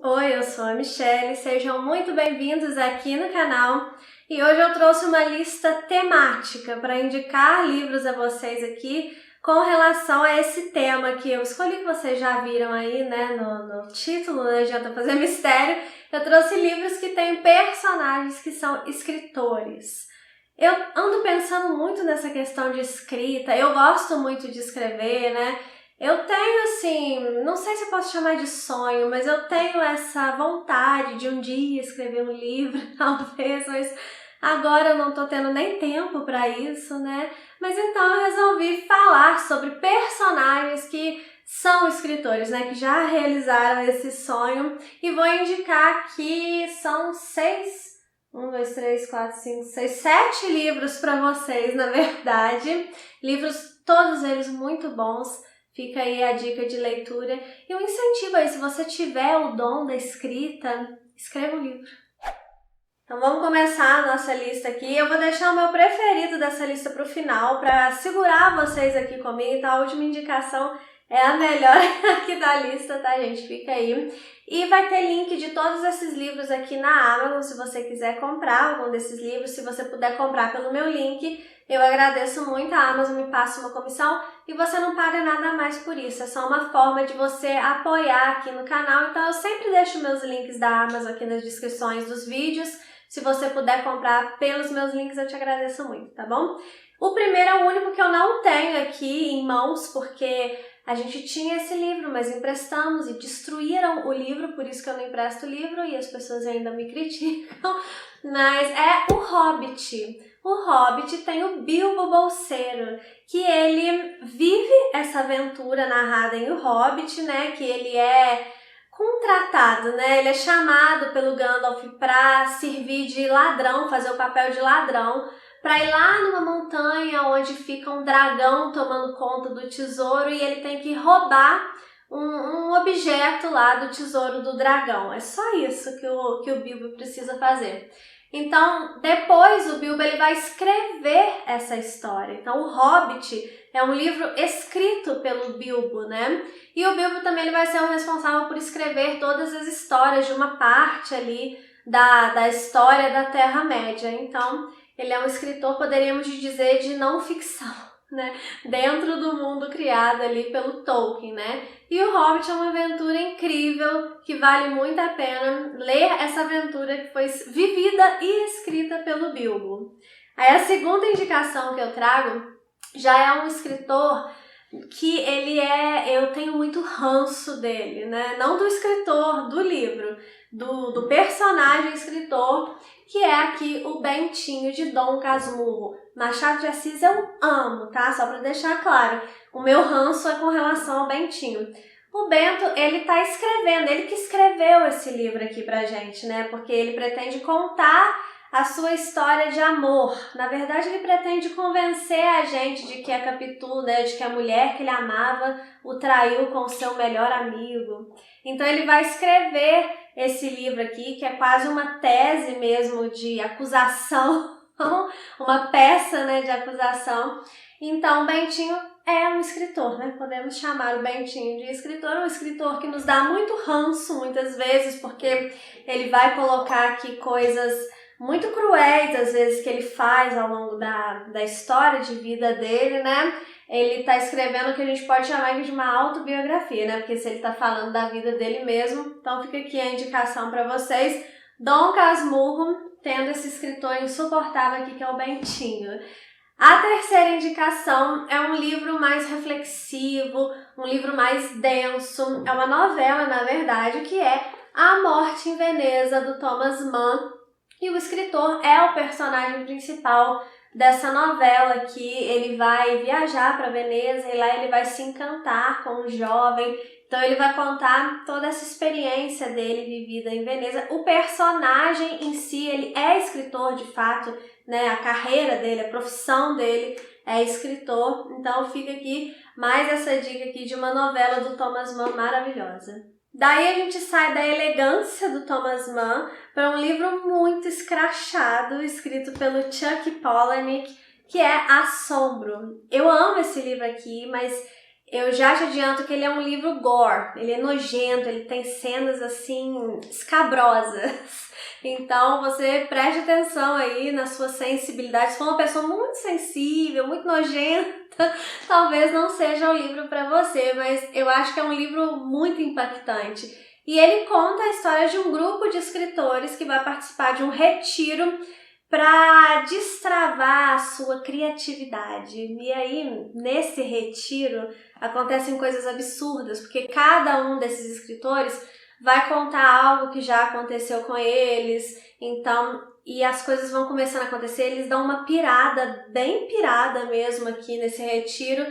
Oi, eu sou a Michelle, sejam muito bem-vindos aqui no canal e hoje eu trouxe uma lista temática para indicar livros a vocês aqui com relação a esse tema que eu escolhi, que vocês já viram aí, né, no título, não adianta fazer mistério. Eu trouxe livros que têm personagens que são escritores. Eu ando pensando muito nessa questão de escrita, eu gosto muito de escrever, né? Eu tenho, assim, não sei se eu posso chamar de sonho, mas eu tenho essa vontade de um dia escrever um livro, talvez, mas agora eu não tô tendo nem tempo para isso, né? Mas então eu resolvi falar sobre personagens que são escritores, né? Que já realizaram esse sonho e vou indicar aqui, são 7 livros para vocês, na verdade. Livros, todos eles muito bons. Fica aí a dica de leitura e um incentivo aí, se você tiver o dom da escrita, escreva um livro. Então vamos começar a nossa lista aqui. Eu vou deixar o meu preferido dessa lista para o final, para segurar vocês aqui comigo. Então a última indicação é a melhor aqui da lista, tá, gente? Fica aí. E vai ter link de todos esses livros aqui na Amazon, se você quiser comprar algum desses livros. Se você puder comprar pelo meu link, eu agradeço muito. A Amazon me passa uma comissão e você não paga nada a mais por isso. É só uma forma de você apoiar aqui no canal. Então eu sempre deixo meus links da Amazon aqui nas descrições dos vídeos. Se você puder comprar pelos meus links, eu te agradeço muito, tá bom? O primeiro é o único que eu não tenho aqui em mãos, porque a gente tinha esse livro, mas emprestamos e destruíram o livro, por isso que eu não empresto o livro e as pessoas ainda me criticam. Mas é O Hobbit. O Hobbit tem o Bilbo Bolseiro, que ele vive essa aventura narrada em O Hobbit, né? Que ele é contratado, né? Ele é chamado pelo Gandalf para servir de ladrão, fazer o papel de ladrão, para ir lá numa montanha onde fica um dragão tomando conta do tesouro e ele tem que roubar um objeto lá do tesouro do dragão. É só isso que o Bilbo precisa fazer. Então, depois o Bilbo ele vai escrever essa história. Então, O Hobbit é um livro escrito pelo Bilbo, né? E o Bilbo também ele vai ser o responsável por escrever todas as histórias de uma parte ali da história da Terra-média. Então, ele é um escritor, poderíamos dizer, de não ficção, né? Dentro do mundo criado ali pelo Tolkien, né? E O Hobbit é uma aventura incrível, que vale muito a pena ler essa aventura que foi vivida e escrita pelo Bilbo. Aí a segunda indicação que eu trago já é um escritor que eu tenho muito ranço dele, né? Não do escritor do livro, do personagem escritor, que é aqui o Bentinho de Dom Casmurro. Machado de Assis eu amo, tá? Só para deixar claro, o meu ranço é com relação ao Bentinho. O Bento, ele tá escrevendo, ele que escreveu esse livro aqui pra gente, né? Porque ele pretende contar a sua história de amor. Na verdade, ele pretende convencer a gente de que a Capitu, né, de que a mulher que ele amava o traiu com o seu melhor amigo. Então ele vai escrever esse livro aqui, que é quase uma tese mesmo de acusação, uma peça, né, de acusação. Então, Bentinho é um escritor, né? Podemos chamar o Bentinho de escritor, um escritor que nos dá muito ranço muitas vezes, porque ele vai colocar aqui coisas muito cruéis, às vezes, que ele faz ao longo da história de vida dele, né? Ele tá escrevendo o que a gente pode chamar de uma autobiografia, né? Porque se ele tá falando da vida dele mesmo, então fica aqui a indicação para vocês. Dom Casmurro, tendo esse escritor insuportável aqui, que é o Bentinho. A terceira indicação é um livro mais reflexivo, um livro mais denso. É uma novela, na verdade, que é A Morte em Veneza, do Thomas Mann. E o escritor é o personagem principal dessa novela aqui. Ele vai viajar para Veneza e lá ele vai se encantar com um jovem. Então ele vai contar toda essa experiência dele vivida em Veneza. O personagem em si, ele é escritor de fato, né? A carreira dele, a profissão dele é escritor. Então fica aqui mais essa dica aqui de uma novela do Thomas Mann maravilhosa. Daí a gente sai da elegância do Thomas Mann para um livro muito escrachado, escrito pelo Chuck Palahniuk, que é Assombro. Eu amo esse livro aqui, mas eu já te adianto que ele é um livro gore, ele é nojento, ele tem cenas assim escabrosas. Então você preste atenção aí na sua sensibilidade. Se for uma pessoa muito sensível, muito nojenta, talvez não seja um livro para você, mas eu acho que é um livro muito impactante. E ele conta a história de um grupo de escritores que vai participar de um retiro para destravar a sua criatividade. E aí, nesse retiro, acontecem coisas absurdas, porque cada um desses escritores vai contar algo que já aconteceu com eles, então, e as coisas vão começando a acontecer, eles dão uma pirada, bem pirada mesmo aqui nesse retiro,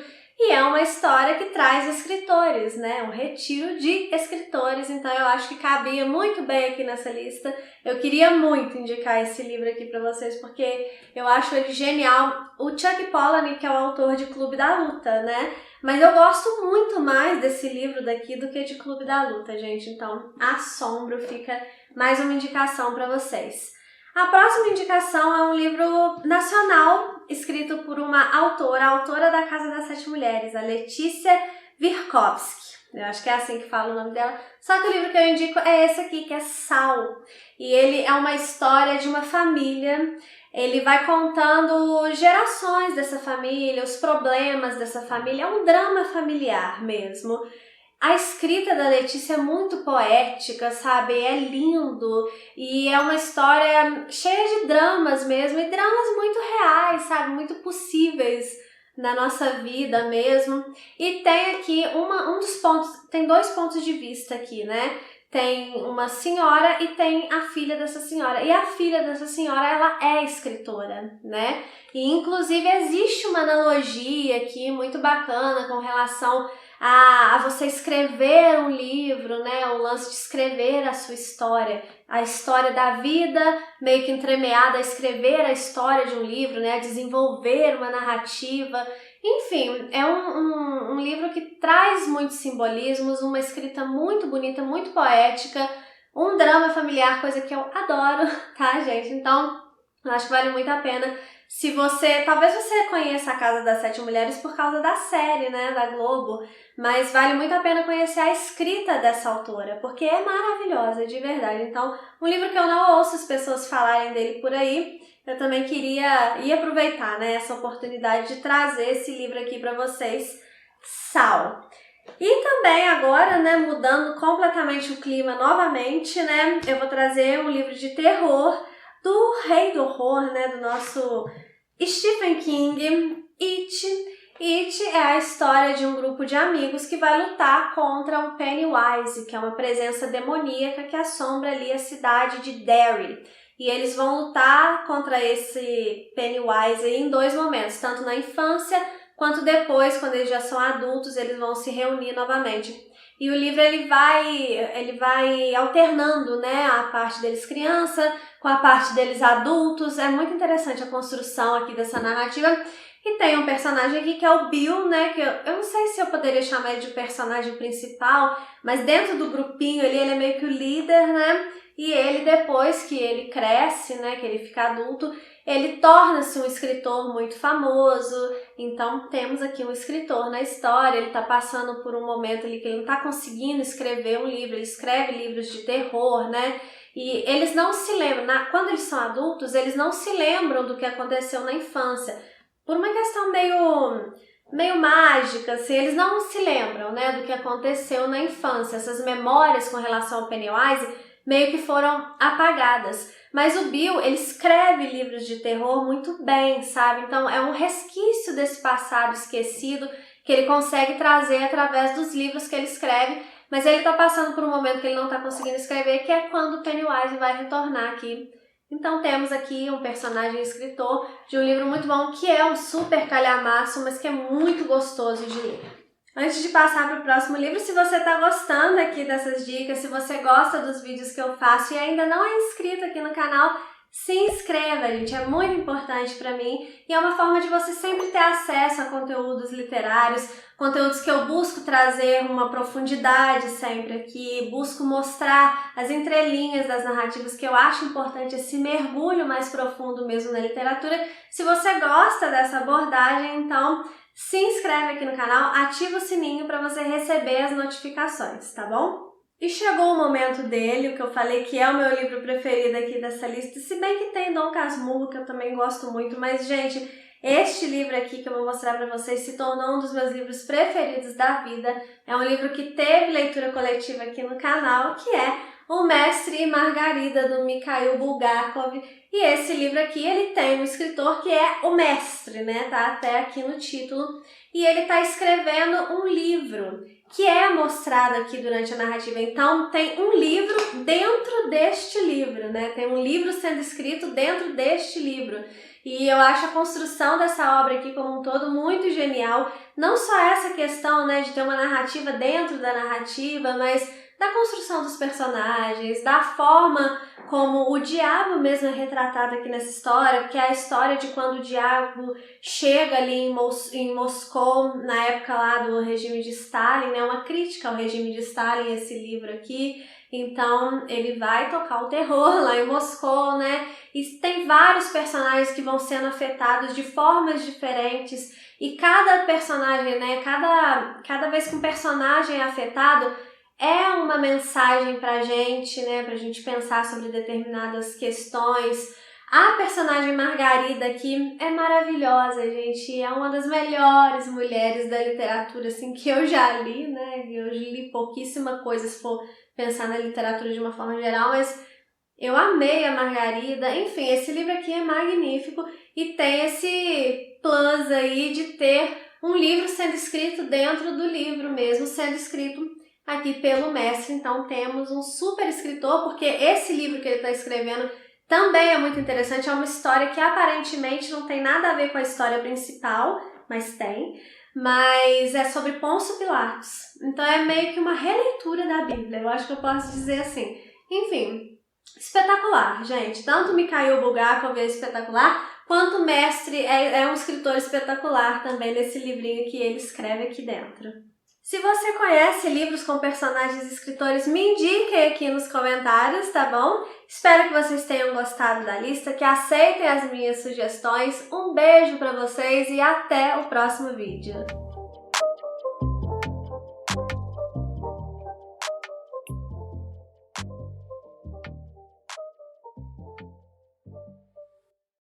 e é uma história que traz escritores, né? Um retiro de escritores, então eu acho que cabia muito bem aqui nessa lista. Eu queria muito indicar esse livro aqui para vocês, porque eu acho ele genial. O Chuck Palahniuk é o autor de Clube da Luta, né? Mas eu gosto muito mais desse livro daqui do que de Clube da Luta, gente. Então, Assombro fica mais uma indicação para vocês. A próxima indicação é um livro nacional escrito por uma autora, a autora da Casa das Sete Mulheres, a Letícia Wirkovsky. Eu acho que é assim que fala o nome dela. Só que o livro que eu indico é esse aqui, que é Sal. E ele é uma história de uma família. Ele vai contando gerações dessa família, os problemas dessa família. É um drama familiar mesmo. A escrita da Letícia é muito poética, sabe? É lindo e é uma história cheia de dramas mesmo, e dramas muito reais, sabe? Muito possíveis na nossa vida mesmo. E tem aqui um dos pontos, tem 2 pontos de vista aqui, né? Tem uma senhora e tem a filha dessa senhora. E a filha dessa senhora, ela é escritora, né? E inclusive existe uma analogia aqui muito bacana com relação a você escrever um livro, né? O lance de escrever a sua história, a história da vida, meio que entremeada a escrever a história de um livro, né? A desenvolver uma narrativa. Enfim, é um livro que traz muitos simbolismos, uma escrita muito bonita, muito poética, um drama familiar, coisa que eu adoro, tá, gente? Então, eu acho que vale muito a pena. Se você, talvez você conheça a Casa das Sete Mulheres por causa da série, né, da Globo, mas vale muito a pena conhecer a escrita dessa autora, porque é maravilhosa, de verdade. Então, um livro que eu não ouço as pessoas falarem dele por aí, eu também queria aproveitar, né, essa oportunidade de trazer esse livro aqui para vocês, Sal. E também agora, né, mudando completamente o clima novamente, né, eu vou trazer um livro de terror do rei do horror, né, do nosso Stephen King, It. It é a história de um grupo de amigos que vai lutar contra o Pennywise, que é uma presença demoníaca que assombra ali a cidade de Derry. E eles vão lutar contra esse Pennywise em 2 momentos, tanto na infância quanto depois, quando eles já são adultos, eles vão se reunir novamente. E o livro ele vai alternando, né, a parte deles criança com a parte deles adultos. É muito interessante a construção aqui dessa narrativa. E tem um personagem aqui que é o Bill, né, que eu não sei se eu poderia chamar ele de personagem principal, mas dentro do grupinho ali ele é meio que o líder, né, e ele depois que ele cresce, né, que ele fica adulto, ele torna-se um escritor muito famoso. Então temos aqui um escritor na história, ele está passando por um momento ali que ele não está conseguindo escrever um livro, ele escreve livros de terror, né, e eles não se lembram, quando eles são adultos, eles não se lembram do que aconteceu na infância, por uma questão meio mágica, assim, eles não se lembram, né, do que aconteceu na infância. Essas memórias com relação ao Pennywise meio que foram apagadas. Mas o Bill, ele escreve livros de terror muito bem, sabe? Então é um resquício desse passado esquecido que ele consegue trazer através dos livros que ele escreve, mas ele tá passando por um momento que ele não tá conseguindo escrever, que é quando o Pennywise vai retornar aqui. Então temos aqui um personagem escritor de um livro muito bom, que é um super calhamaço, mas que é muito gostoso de ler. Antes de passar para o próximo livro, se você está gostando aqui dessas dicas, se você gosta dos vídeos que eu faço e ainda não é inscrito aqui no canal, se inscreva, gente, é muito importante para mim e é uma forma de você sempre ter acesso a conteúdos literários, conteúdos que eu busco trazer uma profundidade sempre aqui, busco mostrar as entrelinhas das narrativas, que eu acho importante, esse mergulho mais profundo mesmo na literatura. Se você gosta dessa abordagem, então se inscreve aqui no canal, ativa o sininho para você receber as notificações, tá bom? E chegou o momento dele, o que eu falei que é o meu livro preferido aqui dessa lista, se bem que tem Dom Casmurro, que eu também gosto muito, mas, gente, este livro aqui que eu vou mostrar para vocês se tornou um dos meus livros preferidos da vida. É um livro que teve leitura coletiva aqui no canal, que é O Mestre e Margarida, do Mikhail Bulgakov. E esse livro aqui, ele tem um escritor que é o mestre, né? Tá até aqui no título. E ele tá escrevendo um livro que é mostrado aqui durante a narrativa. Então, tem um livro dentro deste livro, né? Tem um livro sendo escrito dentro deste livro. E eu acho a construção dessa obra aqui como um todo muito genial. Não só essa questão, né, de ter uma narrativa dentro da narrativa, mas da construção dos personagens, da forma como o diabo mesmo é retratado aqui nessa história, que é a história de quando o diabo chega ali em Moscou, na época lá do regime de Stalin, né, uma crítica ao regime de Stalin, esse livro aqui. Então, ele vai tocar o terror lá em Moscou, né, e tem vários personagens que vão sendo afetados de formas diferentes, e cada personagem, né, cada vez que um personagem é afetado, é uma mensagem pra gente, né, pra gente pensar sobre determinadas questões. A personagem Margarida aqui é maravilhosa, gente, é uma das melhores mulheres da literatura, assim, que eu já li, né, eu li pouquíssima coisa, se for pensar na literatura de uma forma geral, mas eu amei a Margarida. Enfim, esse livro aqui é magnífico e tem esse plus aí de ter um livro sendo escrito dentro do livro mesmo, sendo escrito aqui pelo mestre. Então temos um super escritor, porque esse livro que ele está escrevendo também é muito interessante. É uma história que aparentemente não tem nada a ver com a história principal, mas tem. Mas é sobre Pôncio Pilatos. Então é meio que uma releitura da Bíblia, eu acho que eu posso dizer assim. Enfim, espetacular, gente. Tanto Mikhail Bulgakov é espetacular, quanto o mestre é um escritor espetacular também nesse livrinho que ele escreve aqui dentro. Se você conhece livros com personagens e escritores, me indiquem aqui nos comentários, tá bom? Espero que vocês tenham gostado da lista, que aceitem as minhas sugestões. Um beijo pra vocês e até o próximo vídeo.